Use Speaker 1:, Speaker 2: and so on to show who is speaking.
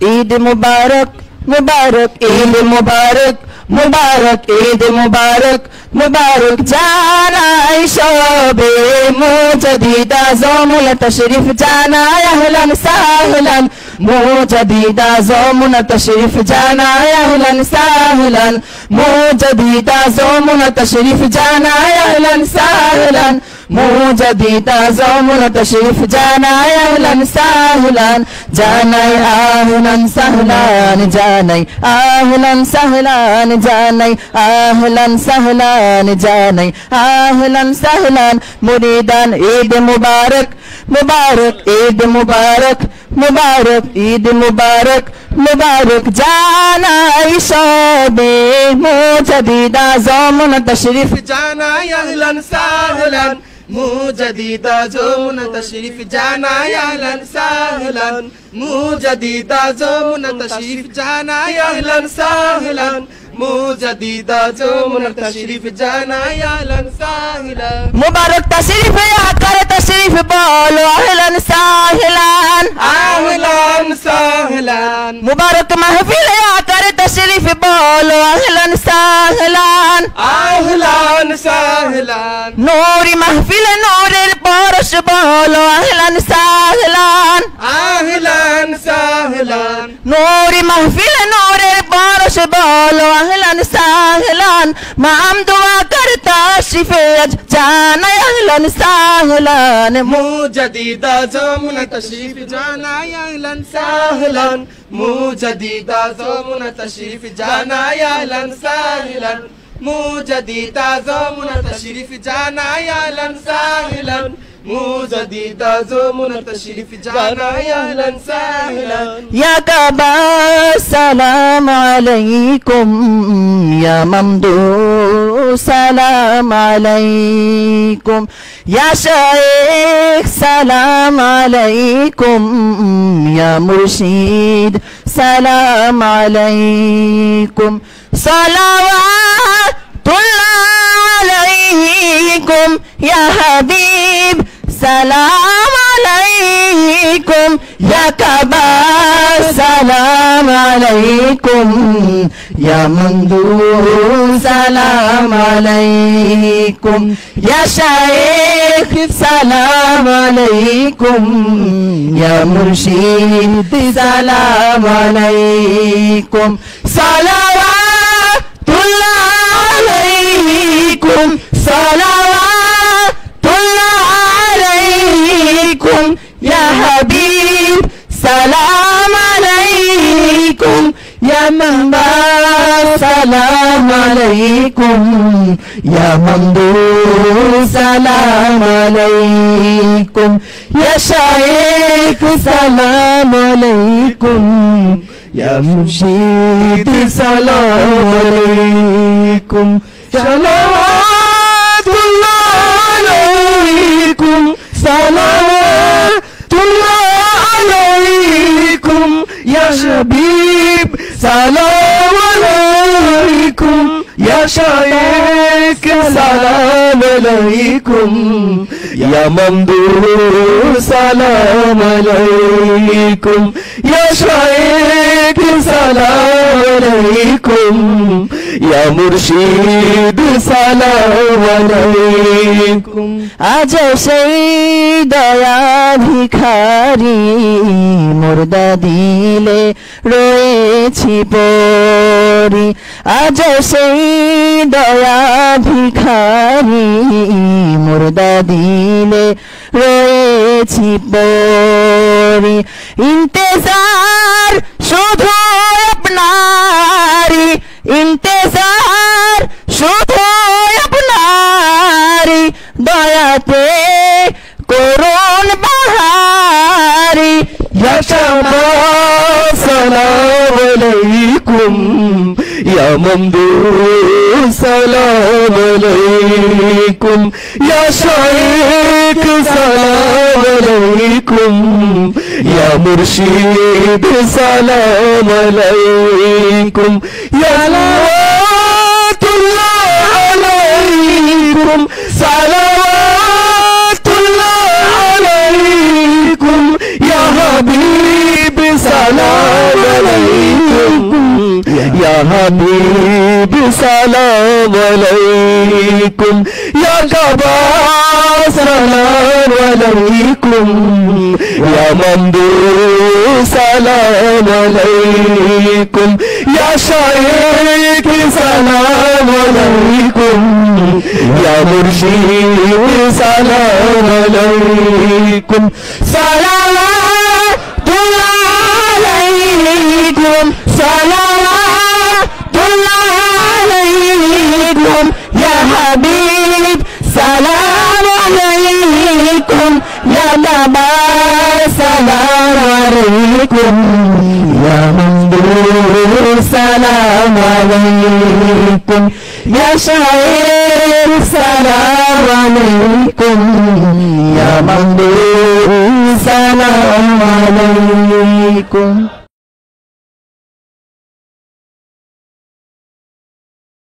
Speaker 1: ঈদ মুবারক মুবারক ঈদ মুবারক মুবারক ঈদ মুবারক মুবারক জানাই সবে মুজাদ্দিদ আজমুল তশরিফ জানাই আহলান সাহলান মুজাদ্দিদ আজমুল তশরিফ জানাই আহলান সাহলান মুজাদ্দিদ আজমুল তশরিফ জানাই আহলান সাহলান মুজাদ্দিদ আজমুল তশরিফ জানাই আহলান সাহলান জানাই আহলান সাহলান জানাই আহলান সাহলান জানাই আহলান সাহলান জানাই আহলান সাহলান মুরিদান ঈদ মুবারক মুবারক ঈদ মুবারক মুবারক ঈদ মুবারক মুবারক জানাই সবে মুজাদ্দিদ আজমুল তশরিফ জানাই আহলান সাহলান মুজাদ্দিদ আজমুল তশরিফ জানাই আহলান সাহলান মুজাদ্দিদ আজমুল তশরিফ জানাই আহলান সাহলান মুজাদ্দিদ আজমুল তশরিফ জানাই আহলান সাহলান মুবারক তশরিফ আকার তশরিফ বলো আহলান সাহলান আহলান সাহলান মুবারক মাহফিল আকার তশরিফ বলো আহলান সাহলান আহলান সাহলান নূরি মাহফিল নূরের পরশ বলো আহলান সাহলান আহলান সাহলান নূরি মাহফিল নূরের পরশ বলো আহলান সাহলান মাম দুয়া করতা শিফে আজ জানাই আহলান সাহলান মুজাদ্দিদ আজমুল তশরিফ জানাই আহলান সাহলান মুজাদ্দিদ আজমুল তশরিফ জানাই আহলান সাহলান মুজাদ্দিদ আজমুল তশরিফ জানাই আহলান সাহলান মুজাদ্দিদ আজমুল তশরিফ জানাই আহলান সাহলান ইয়া কাবা সালাম আলাইকুম ইয়া মামদু সালাম আলাইকুম ইয়া শাইখ সালাম আলাইকুম ইয়া মুর্শিদ সালাম আলাইকুম সালাওয়াতুল্লাহ আলাইকুম ইয়া হাবিব সালাম আলাইকুম ইয়া কাবা সালাম আলাইকুম ইয়া মন্দু সালাম আলাইকুম ইয়া শাইখ সালাম আলাইকুম ইয়া মুর্শিদ সালাম আলাইকুম সালাওয়াতুল্লাহ আলাইকুম সালাওয়াতুল্লাহ আলাইকুম ইয়া হাবিব সালাম আলাইকুম ইয়া মাহবা সালাম আলাইকুম ইয়া মামদু সালাম আলাইকুম ইয়া শাইখ সালাম আলাইকুম ইয়া মুর্শিদ সালাম আলাইকুম সালাওয়াতুল্লাহ আলাইকুম সালাওয়াতুল্লাহ আলাইকুম ইয়া হাবিব সালাম আলাইকুম ইয়া শাইখ সালাম আলাইকুম ইয়া মামদু সালাম আলাইকুম ইয়া শাইখ সালাম আলাইকুম ইয়া মুর্শিদ সালাম আলাইকুম আজ সেই দয়া ভিখারি মুর্দা দিলে রয়েছি পরি আজ সেই দয়া ভিখারি মুর্দা দিলে রয়েছি পরি ইন্তেজার শুধু আপনারি ইন্তেজার শুধু আপনারি দয়াতে করুন বাহারি ইয়া শাবা সালাম আলাইকুম ইয়া মামদু সালাম আলাইকুম ইয়া শাইখ সালাম আলাইকুম ইয়া মুর্শিদ সালাম আলাইকুম ইয়া সালাওয়াতুল্লাহ আলাইকুম সালাওয়াতুল্লাহ আলাইকুম ইয়া হাবিব সালাম या हबीब सलाम अलैकुम, या कबा सलाम अलैकुम, या मंदूर सलाम अलैकुम, या शाइख सलाम अलैकुम, या मुर्शीद सलाम अलैकुम, सलावतुल्लाह अलैकुम, सलावतुल्लाह अलैकुम, या हबीब सलाम अलैकुम, या नबा सलाम अलैकुम, या मंदूर सलाम अलैकुम, या शाइर सलाम अलैकुम, या मंदूर सलाम अलैकुम।